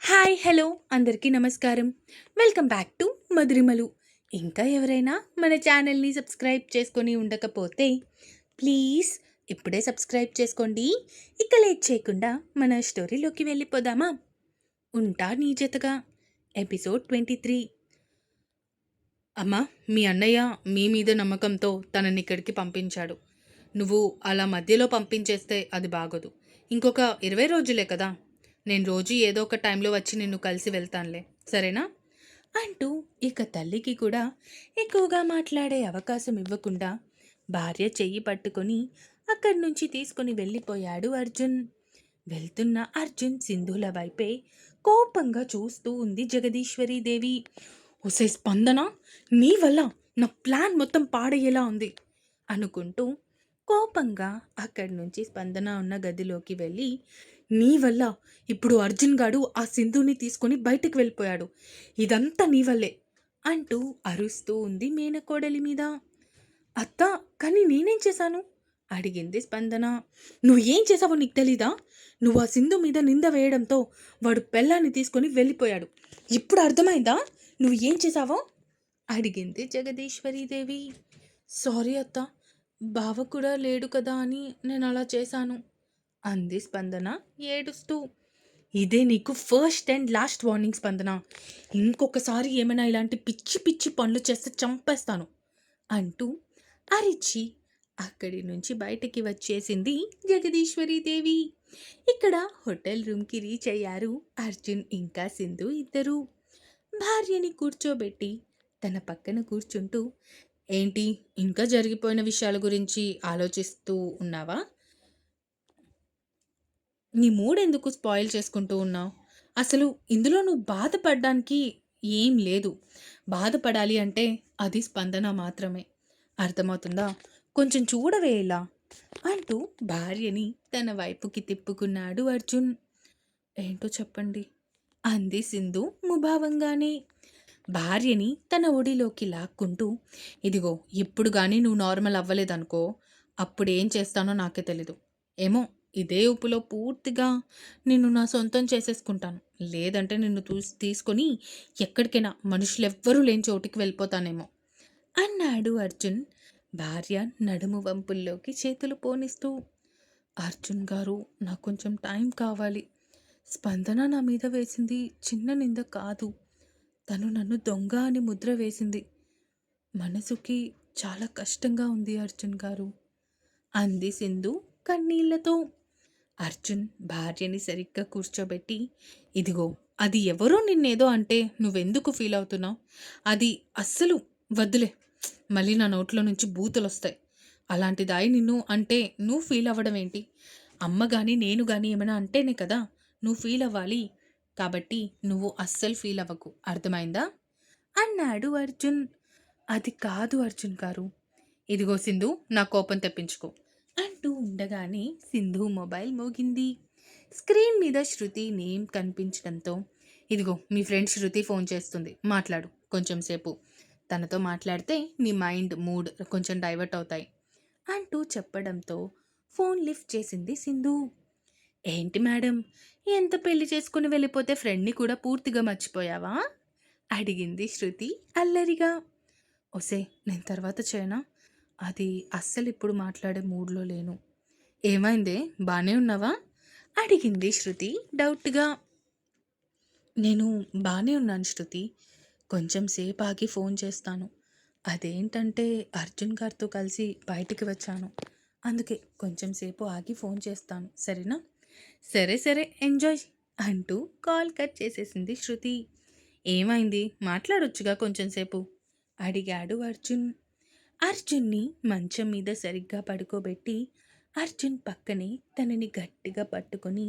Hi hello అందరికీ నమస్కారం. Welcome back to Madhurimalu. ఇంకా ఎవరైనా మన ఛానల్ని సబ్స్క్రైబ్ చేసుకొని ఉండకపోతే ప్లీజ్ ఇప్పుడే సబ్స్క్రైబ్ చేసుకోండి. ఇక లేట్ చేయకుండా మన స్టోరీలోకి వెళ్ళిపోదామా? ఉంటా నీ జతగా ఎపిసోడ్ 23. అమ్మా, మీ అన్నయ్య మీ మీద నమ్మకంతో తనని ఇక్కడికి పంపించాడు. నువ్వు అలా మధ్యలో పంపించేస్తే అది బాగోదు. ఇంకొక 20 రోజులే కదా. నేను రోజు ఏదో ఒక టైంలో వచ్చి నిన్ను కలిసి వెళ్తానులే, సరేనా? అంటూ ఇక తల్లికి కూడా ఎక్కువగా మాట్లాడే అవకాశం ఇవ్వకుండా భార్య చెయ్యి పట్టుకొని అక్కడి నుంచి తీసుకుని వెళ్ళిపోయాడు అర్జున్. వెళ్తున్న అర్జున్ సింధుల వైపే కోపంగా చూస్తూ ఉంది జగదీశ్వరీదేవి. ఒసే స్పందన, నీ వల్ల నా ప్లాన్ మొత్తం పాడయ్యేలా ఉంది అనుకుంటూ కోపంగా అక్కడి నుంచి స్పందన ఉన్న గదిలోకి వెళ్ళి, నీ వల్ల ఇప్పుడు అర్జున్ గాడు ఆ సింధుని తీసుకొని బయటికి వెళ్ళిపోయాడు, ఇదంతా నీ వల్లే అంటూ అరుస్తూ ఉంది మేనకోడలి మీద. అత్త, కానీ నేనేం చేశాను అడిగింది స్పందన. నువ్వు ఏం చేసావో నీకు తెలీదా? నువ్వు ఆ సింధు మీద నింద వేయడంతో వాడు పెళ్ళాన్ని తీసుకొని వెళ్ళిపోయాడు. ఇప్పుడు అర్థమైందా నువ్వు ఏం చేసావో అడిగింది జగదీశ్వరీదేవి. సారీ అత్త, బావ కూడా లేడు కదా అని నేను అలా చేశాను అంది స్పందన ఏడుస్తూ. ఇదే నీకు ఫస్ట్ అండ్ లాస్ట్ వార్నింగ్ స్పందన. ఇంకొకసారి ఏమైనా ఇలాంటి పిచ్చి పిచ్చి పనులు చేస్తే చంపేస్తాను అంటూ అరిచి అక్కడి నుంచి బయటికి వచ్చేసింది జగదీశ్వరీదేవి. ఇక్కడ హోటల్ రూమ్కి రీచ్ అయ్యారు అర్జున్ ఇంకా సింధు ఇద్దరు. భార్యని కూర్చోబెట్టి తన పక్కన కూర్చుంటూ, ఏంటి ఇంకా జరిగిపోయిన విషయాల గురించి ఆలోచిస్తూ ఉన్నావా? నీ మూడ్ ఎందుకు స్పాయిల్ చేసుకుంటూ ఉన్నావు? అసలు ఇందులో నువ్వు బాధపడడానికి ఏం లేదు. బాధపడాలి అంటే అది స్పందన మాత్రమే. అర్థమవుతుందా? కొంచెం చూడవే ఇలా అంటూ భార్యని తన వైపుకి తిప్పుకున్నాడు అర్జున్. ఏంటో చెప్పండి అంది సింధు ముభావంగానే. భార్యని తన ఒడిలోకి లాక్కుంటూ, ఇదిగో ఇప్పుడు కానీ నువ్వు నార్మల్ అవ్వలేదనుకో, అప్పుడేం చేస్తానో నాకే తెలీదు. ఏమో, ఇదే ఊపులో పూర్తిగా నిన్ను నా సొంతం చేసేసుకుంటాను. లేదంటే నిన్ను తీసుకొని ఎక్కడికైనా మనుషులెవ్వరూ లేని చోటికి వెళ్ళిపోతానేమో అన్నాడు అర్జున్ భార్య నడుము వంపుల్లోకి చేతులు పోనిస్తూ. అర్జున్ గారు, నాకు కొంచెం టైం కావాలి. స్పందన నా మీద వేసింది చిన్న నింద కాదు, తను నన్ను దొంగ అని ముద్ర వేసింది. మనసుకి చాలా కష్టంగా ఉంది అర్జున్ గారు అంది సింధు కన్నీళ్లతో. అర్జున్ భార్యని సరిగ్గా కూర్చోబెట్టి, ఇదిగో, అది ఎవరో నిన్నేదో అంటే నువ్వెందుకు ఫీల్ అవుతున్నావు? అది అస్సలు వద్దులే, మళ్ళీ నా నోట్లో నుంచి బూతులొస్తాయి. అలాంటిదాయి నిన్ను అంటే నువ్వు ఫీల్ అవ్వడం ఏంటి? అమ్మ కానీ నేను కానీ ఏమైనా అంటేనే కదా నువ్వు ఫీల్ అవ్వాలి. కాబట్టి నువ్వు అస్సలు ఫీల్ అవ్వకు, అర్థమైందా అన్నాడు అర్జున్. అది కాదు అర్జున్ గారు. ఇదిగో సింధు, నా కోపం తెప్పించుకో అంటూ ఉండగానే సింధు మొబైల్ మోగింది. స్క్రీన్ మీద శృతి నేమ్ కనిపించడంతో, ఇదిగో మీ ఫ్రెండ్ శృతి ఫోన్ చేస్తుంది, మాట్లాడు కొంచెం సేపు. తనతో మాట్లాడితే నీ మైండ్ మూడ్ కొంచెం డైవర్ట్ అవుతాయి అంటూ చెప్పడంతో ఫోన్ లిఫ్ట్ చేసింది సింధు. ఏంటి మేడం, ఎంత పెళ్లి చేసుకుని వెళ్ళిపోతే ఫ్రెండ్ని కూడా పూర్తిగా మర్చిపోయావా అడిగింది శృతి అల్లరిగా. ఒసే, నేను తర్వాత చేయనా? అది అస్సలు ఇప్పుడు మాట్లాడే మూడ్లో లేను. ఏమైందే, బానే ఉన్నావా అడిగింది శృతి డౌట్గా. నేను బానే ఉన్నాను శృతి, కొంచెం సేపు ఆగి ఫోన్ చేస్తాను. అదేంటంటే అర్జున్ గారితో కలిసి బయటికి వచ్చాను, అందుకే కొంచెం సేపు ఆగి ఫోన్ చేస్తాను, సరేనా? సరే సరే, ఎంజాయ్ అంటూ కాల్ కట్ చేసేసింది శృతి. ఏమైంది, మాట్లాడొచ్చుగా కొంచెం సేపు అడిగాడు అర్జున్. అర్జున్ని మంచం మీద సరిగ్గా పడుకోబెట్టి అర్జున్ పక్కనే తనని గట్టిగా పట్టుకొని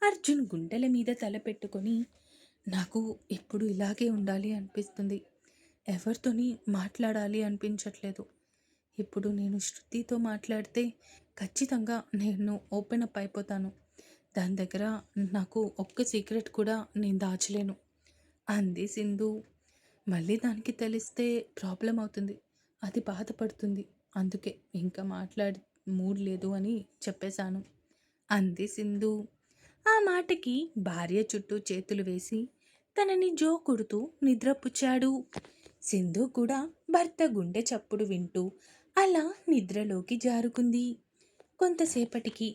అర్జున్ గుండెల మీద తల పెట్టుకొని, నాకు ఎప్పుడు ఇలాగే ఉండాలి అనిపిస్తుంది, ఎవరితోని మాట్లాడాలి అనిపించట్లేదు. ఇప్పుడు నేను శృతితో మాట్లాడితే ఖచ్చితంగా నేను ఓపెన్ అప్ అయిపోతాను. దాని దగ్గర నాకు ఒక్క సీక్రెట్ కూడా నేను దాచలేను అంది సింధు. మళ్ళీ దానికి తెలిస్తే ప్రాబ్లం అవుతుంది, అది బాధపడుతుంది. అందుకే ఇంకా మూడ్ లేదు అని చెప్పేశాను అంది సింధు. ఆ మాటకి భార్య చుట్టూ చేతులు వేసి తనని జోకొడుతూ నిద్రపుచ్చాడు. సింధు కూడా భర్త గుండె చప్పుడు వింటూ అలా నిద్రలోకి జారుకుంది. కొంతసేపటికి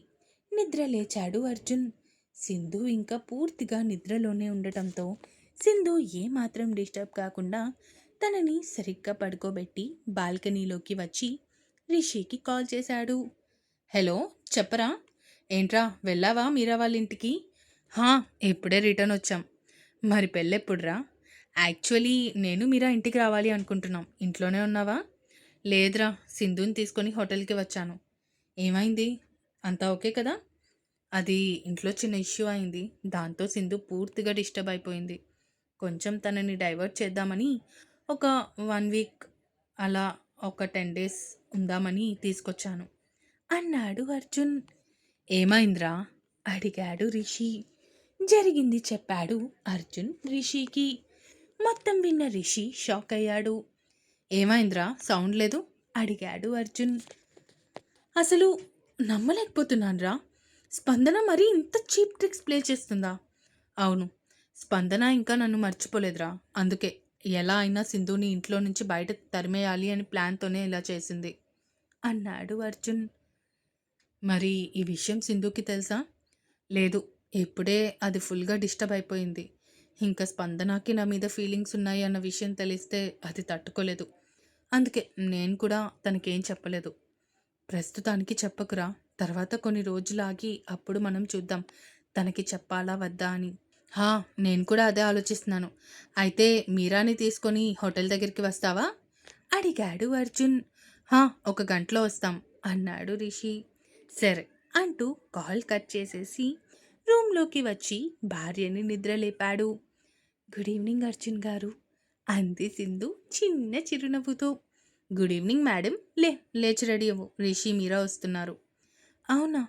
నిద్ర లేచాడు అర్జున్. సింధు ఇంకా పూర్తిగా నిద్రలోనే ఉండటంతో సింధు ఏమాత్రం డిస్టర్బ్ కాకుండా తనని సరిగ్గా పడుకోబెట్టి బాల్కనీలోకి వచ్చి రిషికి కాల్ చేశాడు. హలో, చెప్పరా? ఏంట్రా, వెళ్ళావా మీరా వాళ్ళ ఇంటికి? హా, ఇప్పుడే రిటర్న్ వచ్చాం. మరి పెళ్ళెప్పుడురా? యాక్చువల్లీ నేను మీరా ఇంటికి రావాలి అనుకుంటున్నాం. ఇంట్లోనే ఉన్నావా? లేదురా, సింధుని తీసుకొని హోటల్కి వచ్చాను. ఏమైంది? అంతా ఓకే కదా? అది ఇంట్లో చిన్న ఇష్యూ అయింది. దాంతో సింధు పూర్తిగా డిస్టర్బ్ అయిపోయింది. కొంచెం తనని డైవర్ట్ చేద్దామని ఒక 1 వీక్ అలా ఒక 10 డేస్ ఉందామని తీసుకొచ్చాను అన్నాడు అర్జున్. ఏమైందిరా? అడిగాడు రిషి. జరిగింది చెప్పాడు అర్జున్ రిషికి. మొత్తం విన్న రిషి షాక్ అయ్యాడు. ఏమైందిరా, సౌండ్ లేదు? అడిగాడు అర్జున్. అసలు నమ్మలేకపోతున్నానురా. స్పందన మరి ఇంత చీప్ ట్రిక్స్ ప్లే చేస్తుందా? అవును, స్పందన ఇంకా నన్ను మర్చిపోలేదురా. అందుకే ఎలా అయినా సింధుని ఇంట్లో నుంచి బయట తరిమేయాలి అని ప్లాన్తోనే ఇలా చేసింది అన్నాడు అర్జున్. మరి ఈ విషయం సింధుకి తెలుసా? లేదు, ఇప్పుడే అది ఫుల్గా డిస్టర్బ్ అయిపోయింది. ఇంకా స్పందనకి నా మీద ఫీలింగ్స్ ఉన్నాయి అన్న విషయం తెలిస్తే అది తట్టుకోలేదు. అందుకే నేను కూడా తనకేం చెప్పలేదు. ప్రస్తుతానికి చెప్పకురా, తర్వాత కొన్ని రోజులాగి అప్పుడు మనం చూద్దాం తనకి చెప్పాలా వద్దా అని. హా, నేను కూడా అదే ఆలోచిస్తున్నాను. అయితే మీరాని తీసుకొని హోటల్ దగ్గరికి వస్తావా? అడిగాడు అర్జున్. హా, ఒక గంటలో వస్తాం అన్నాడు రిషి. సరే అంటూ కాల్ కట్ చేసేసి రూమ్లోకి వచ్చి భార్యని నిద్రలేపాడు. గుడ్ ఈవినింగ్ అర్జున్ గారు అంది సింధు చిన్న చిరునవ్వుతో. Good evening madam. లేచి రెడీ అవ్వు, రిషి మీరా వస్తున్నారు. అవునా?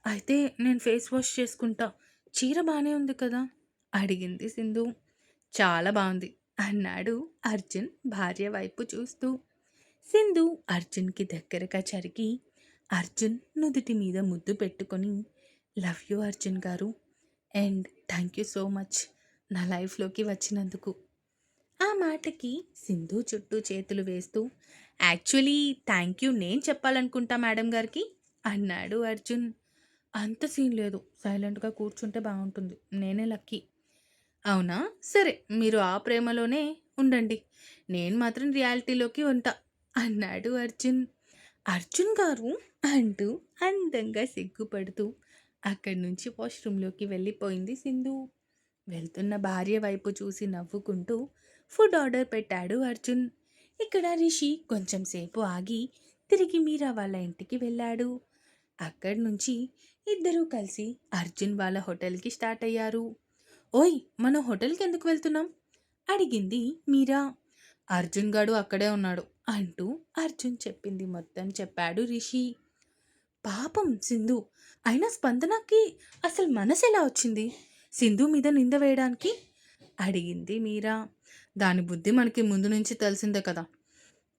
అయితే నేను ఫేస్ వాష్ చేసుకుంటా. చీర బాగానే ఉంది కదా? అడిగింది సింధు. చాలా బాగుంది అన్నాడు అర్జున్ భార్య వైపు చూస్తూ. సింధు అర్జున్కి దగ్గరగా జరిగి అర్జున్ నుదుటి మీద ముద్దు పెట్టుకొని, లవ్ యూ అర్జున్ గారు, and thank you so much నా లైఫ్లోకి వచ్చినందుకు. ఆ మాటకి సింధు చుట్టూ చేతులు వేస్తూ, యాక్చువల్లీ థ్యాంక్ యూ నేను చెప్పాలనుకుంటా మేడం గారికి అన్నాడు అర్జున్. అంత సీన్ లేదు, సైలెంట్గా కూర్చుంటే బాగుంటుంది. నేనే లక్కీ. అవునా? సరే, మీరు ఆ ప్రేమలోనే ఉండండి. నేను మాత్రం రియాలిటీలోకి ఉంటా అన్నాడు అర్జున్. అర్జున్ గారు అంటూ అందంగా సిగ్గుపడుతూ అక్కడి నుంచి వాష్రూమ్లోకి వెళ్ళిపోయింది సింధు. వెళ్తున్న భార్య వైపు చూసి నవ్వుకుంటూ ఫుడ్ ఆర్డర్ పెట్టాడు అర్జున్. ఇక్కడ రిషి కొంచెం సేపు ఆగి తిరిగి మీరా వాళ్ళ ఇంటికి వెళ్ళాడు. అక్కడి నుంచి ఇద్దరూ కలిసి అర్జున్ వాళ్ళ హోటల్కి స్టార్ట్ అయ్యారు. ఓయ్, మనం హోటల్కి ఎందుకు వెళ్తున్నాం? అడిగింది మీరా. అర్జున్ గాడు అక్కడే ఉన్నాడు అంటూ అర్జున్ చెప్పింది మొత్తం చెప్పాడు రిషి. పాపం సింధు, అయినా స్పందనకి అసలు మనసు ఎలా వచ్చింది సింధు మీద నింద వేయడానికి? అడిగింది మీరా. దాని బుద్ధి మనకి ముందు నుంచి తెలిసిందే కదా.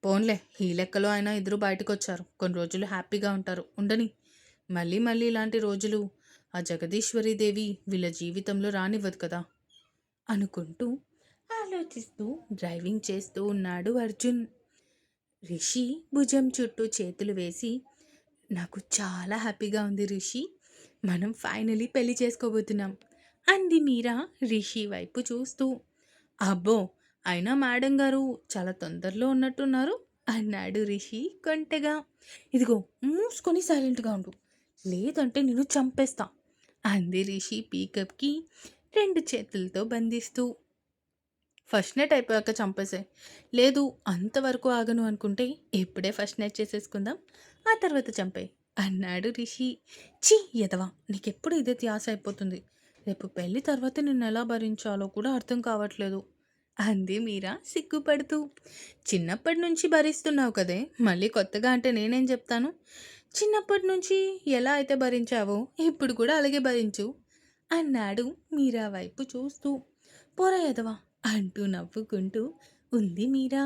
పోన్లే, ఈ లెక్కలో అయినా ఇద్దరు బయటకు వచ్చారు. కొన్ని రోజులు హ్యాపీగా ఉంటారు, ఉండని. మళ్ళీ మళ్ళీ ఇలాంటి రోజులు ఆ జగదీశ్వరీదేవి వీళ్ళ జీవితంలో రానివ్వదు కదా అనుకుంటూ ఆలోచిస్తూ డ్రైవింగ్ చేస్తూ ఉన్నాడు అర్జున్. రిషి భుజం చుట్టూ చేతులు వేసి, నాకు చాలా హ్యాపీగా ఉంది రిషి, మనం ఫైనలీ పెళ్లి చేసుకోబోతున్నాం అంది మీరా రిషి వైపు చూస్తూ. అబ్బో, అయినా మేడం గారు చాలా తొందరలో ఉన్నట్టున్నారు అన్నాడు రిషి కొంటెగా. ఇదిగో, మూసుకొని సైలెంట్గా ఉండు, లేదంటే నేను చంపేస్తా అంది రిషి పీకప్కి 2 చేతులతో బంధిస్తూ. ఫస్ట్ నైట్ అయిపోయాక చంపేసే, లేదు అంతవరకు ఆగను అనుకుంటే ఇప్పుడే ఫస్ట్ నైట్ చేసేసుకుందాం, ఆ తర్వాత చంపే అన్నాడు రిషి. చీ ఎదవా, నీకెప్పుడు ఇదే త్యాస అయిపోతుంది. రేపు పెళ్ళి తర్వాత నిన్ను ఎలా భరించాలో కూడా అర్థం కావట్లేదు అంది మీరా సిగ్గుపడుతూ. చిన్నప్పటి నుంచి భరిస్తున్నావు కదే, మళ్ళీ కొత్తగా అంటే నేనేం చెప్తాను? చిన్నప్పటి నుంచి ఎలా అయితే భరించావో ఇప్పుడు కూడా అలాగే భరించు అన్నాడు మీరా వైపు చూస్తూ. పోరా ఎదవా అంటూ నవ్వుకుంటూ ఉంది మీరా.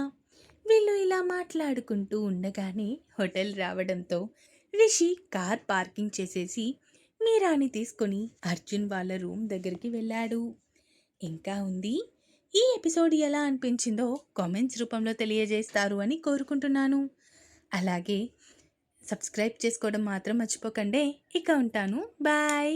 వీళ్ళు ఇలా మాట్లాడుకుంటూ ఉండగానే హోటల్ రావడంతో రిషి కార్ పార్కింగ్ చేసేసి మీరాని తీసుకొని అర్జున్ వాళ్ళ రూమ్ దగ్గరికి వెళ్ళాడు. ఇంకా ఉంది. ఈ ఎపిసోడ్ ఎలా అనిపించిందో కామెంట్స్ రూపంలో తెలియజేస్తారు అని కోరుకుంటున్నాను. అలాగే సబ్స్క్రైబ్ చేసుకోవడం మాత్రం మర్చిపోకండి. ఇక ఉంటాను. బాయ్.